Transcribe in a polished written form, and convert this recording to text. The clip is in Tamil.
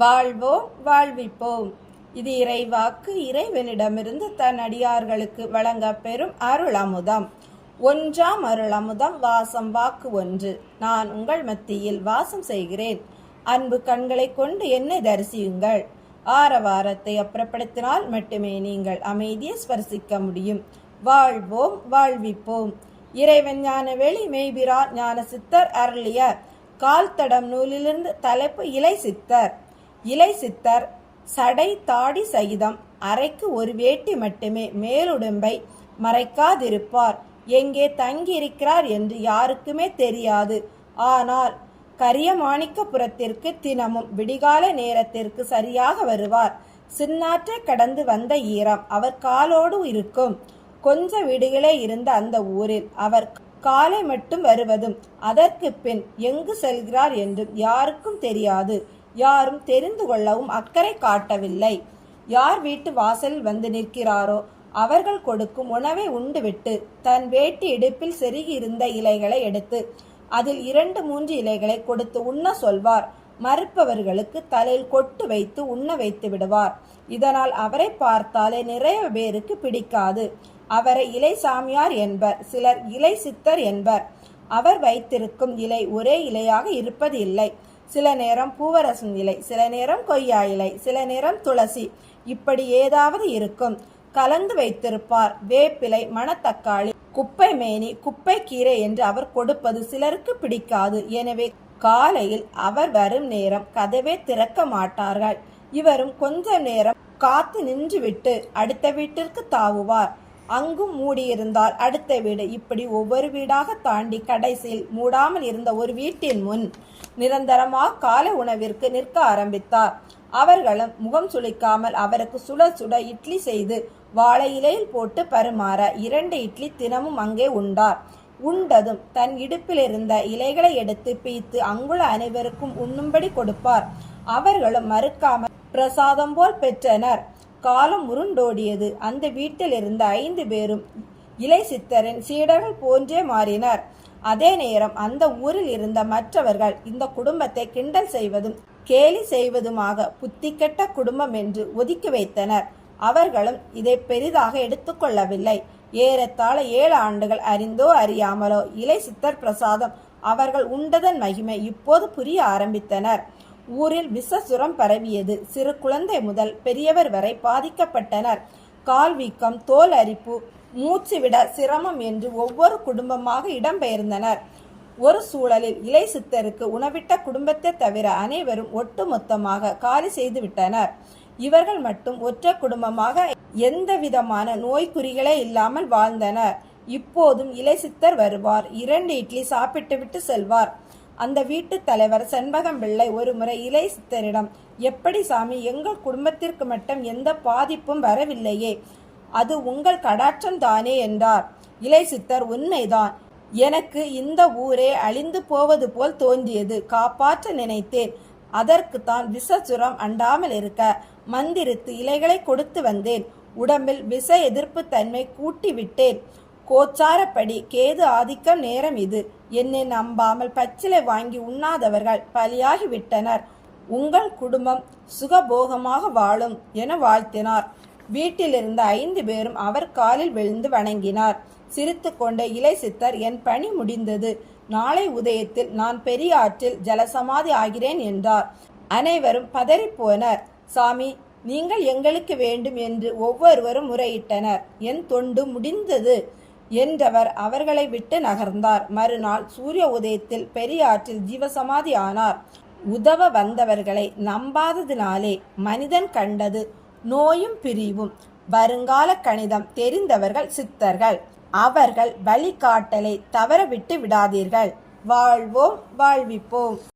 வாழ்வோம் வாழ்விப்போம். இது இறைவாக்கு. இறைவனிடமிருந்து தன் அடியார்களுக்கு வழங்க பெறும் அருளமுதம். ஒன்றாம் அருளமுதம். வாசம் வாக்கு ஒன்று. நான் உங்கள் மத்தியில் வாசம் செய்கிறேன். அன்பு கண்களை கொண்டு என்னை தரிசியுங்கள். ஆரவாரத்தை அப்புறப்படுத்தினால் மட்டுமே நீங்கள் அமைதியை ஸ்பர்சிக்க முடியும். வாழ்வோம் வாழ்விப்போம். இறைவன் ஞானவெளி மெய்பிரான் ஞான சித்தர் அருளிய கால்தடம் நூலிலிருந்து தலைப்பு இலை சித்தர். இலை சித்தர் சடை தாடி சகிதம் அறைக்கு ஒரு வேட்டி மட்டுமே மேலுடம்பை மறைக்காதிருப்பார். எங்கே தங்கியிருக்கிறார் என்று யாருக்குமே தெரியாது. ஆனால் கரியமாணிக்கபுரத்திற்கு தினமும் விடிகால நேரத்திற்கு சரியாக வருவார். சின்னாற்றை கடந்து வந்த ஈரம் அவர் காலோடு இருக்கும். கொஞ்ச வீடுகளே இருந்த அந்த ஊரில் அவர் காலை மட்டும் வருவதும் அதற்கு பின் எங்கு செல்கிறார் என்றும் யாருக்கும் தெரியாது. யாரும் தெரிந்து கொள்ளவும் அக்கறை காட்டவில்லை. யார் வீட்டு வாசலில் வந்து நிற்கிறாரோ அவர்கள் கொடுக்கும் உணவை உண்டுவிட்டு தன் வேட்டி இடுப்பில் செருகி இருந்த இலைகளை எடுத்து அதில் 2-3 இலைகளை கொடுத்து உண்ண சொல்வார். மறுப்பவர்களுக்கு தலையில் கொட்டு வைத்து உண்ண வைத்து விடுவார். இதனால் அவரை பார்த்தாலே நிறைய பேருக்கு பிடிக்காது. அவரை இலை சாமியார் என்பர், சிலர் இலை சித்தர் என்பர். அவர் வைத்திருக்கும் இலை ஒரே இலையாக இருப்பது இல்லை. சில நேரம் பூவரசன் இலை, சில நேரம் கொய்யா இலை, சில நேரம் துளசி, இப்படி ஏதாவது இருக்கும். கலந்து வைத்திருப்பார். வேப்பிலை, மணத்தக்காளி, குப்பை மேனி, குப்பை கீரை என்று அவர் கொடுப்பது சிலருக்கு பிடிக்காது. எனவே காலையில் அவர் வரும் நேரம் கதவே திறக்க மாட்டார்கள். இவரும் கொஞ்ச நேரம் காத்து நின்றுவிட்டு அடுத்த வீட்டிற்கு தாவுவார். அங்கும் மூடியிருந்தால் அடுத்த வீடு, இப்படி ஒவ்வொரு வீடாக தாண்டி கடைசியில் மூடாமல் இருந்த ஒரு வீட்டின் முன் நிரந்தரமாக காலை உணவிற்கு நிற்க ஆரம்பித்தார். அவர்களும் முகம் சுளிக்காமல் அவருக்கு சுட சுட இட்லி செய்து வாழை இலையில் போட்டு பரிமாற 2 இட்லி தினமும் அங்கே உண்டார். உண்டதும் தன் இடுப்பில் இருந்த இலைகளை எடுத்து பீத்து அங்குள்ள அனைவருக்கும் உண்ணும்படி கொடுப்பார். அவர்களும் மறுக்காமல் பிரசாதம் போல் பெற்றனர். காலம் உருண்டோடியது. அந்த வீட்டில் இருந்த 5 பேரும் இலை சித்தரின் சீடர்கள் போன்றே மாறினர். அதே நேரம் அந்த ஊரில் இருந்த மற்றவர்கள் இந்த குடும்பத்தை கிண்டல் செய்வதும் கேலி செய்வதுமாக புத்தி கெட்ட குடும்பம் என்று ஒதுக்கி வைத்தனர். அவர்களும் இதை பெரிதாக எடுத்துக்கொள்ளவில்லை. ஏறத்தாழ 7 ஆண்டுகள் அறிந்தோ அறியாமலோ இலை சித்தர் பிரசாதம் அவர்கள் உண்டதன் மகிமை இப்போது புரிய ஆரம்பித்தனர். ஊரில் விஷசுரம் பரவியது. சிறு குழந்தை முதல் பெரியவர் வரை பாதிக்கப்பட்டனர். கால் வீக்கம், தோல் அரிப்பு, மூச்சு விட சிரமம் என்று ஒவ்வொரு குடும்பமாக இடம்பெயர்ந்தனர். ஒரு சூழலில் இலை சித்தருக்கு உணவிட்ட குடும்பத்தை தவிர அனைவரும் ஒட்டுமொத்தமாக காலி செய்து விட்டனர். இவர்கள் மட்டும் ஒற்றை குடும்பமாக எந்த விதமான நோய்க்குறிகளே இல்லாமல் வாழ்ந்தனர். இப்போதும் இலை சித்தர் வருவார். 2 இட்லி சாப்பிட்டு விட்டு செல்வார். அந்த வீட்டு தலைவர் செண்பகம் பிள்ளை ஒரு முறை இலை சித்தரிடம், எப்படி சாமி, எங்கள் குடும்பத்திற்கு மட்டும் எந்த பாதிப்பும் வரவில்லையே, அது உங்கள் கடாட்சம் தானே என்றார். இலை சித்தர், உண்மைதான். எனக்கு இந்த ஊரே அழிந்து போவது போல் தோன்றியது. காப்பாற்ற நினைத்தேன். அதற்குத்தான் விஷசுரம் அண்டாமல் இருக்க மந்திரித்து இலைகளை கொடுத்து வந்தேன். உடம்பில் விஷ எதிர்ப்பு தன்மை கூட்டி விட்டேன். கோச்சாரப்படி கேது ஆதிக்கம் நேரம் இது. என்னை நம்பாமல் பச்சிலை வாங்கி உண்ணாதவர்கள் பலியாகி விட்டனர். உங்கள் குடும்பம் சுகபோகமாக வாழும் என வாழ்த்தினார். வீட்டில் இருந்த 5 பேரும் அவர் காலில் விழுந்து வணங்கினார். சிரித்து கொண்ட இலை சித்தர், என் பணி முடிந்தது. நாளை உதயத்தில் நான் பெரிய ஆற்றில் ஜலசமாதி ஆகிறேன் என்றார். அனைவரும் பதறிப்போனர். சாமி, நீங்கள் எங்களுக்கு வேண்டும் என்று ஒவ்வொருவரும் முறையிட்டனர். என் தொண்டு முடிந்தது என்றவர் அவர்களை விட்டு நகர்ந்தார். மறுநாள் சூரிய உதயத்தில் பெரிய ஆற்றில் ஜீவசமாதி ஆனார். உதவ வந்தவர்களை நம்பாததினாலே மனிதன் கண்டது நோயும் பிரிவும். வருங்கால கணிதம் தெரிந்தவர்கள் சித்தர்கள். அவர்கள் வழிகாட்டலை தவற விட்டு விடாதீர்கள். வாழ்வோம் வாழ்விப்போம்.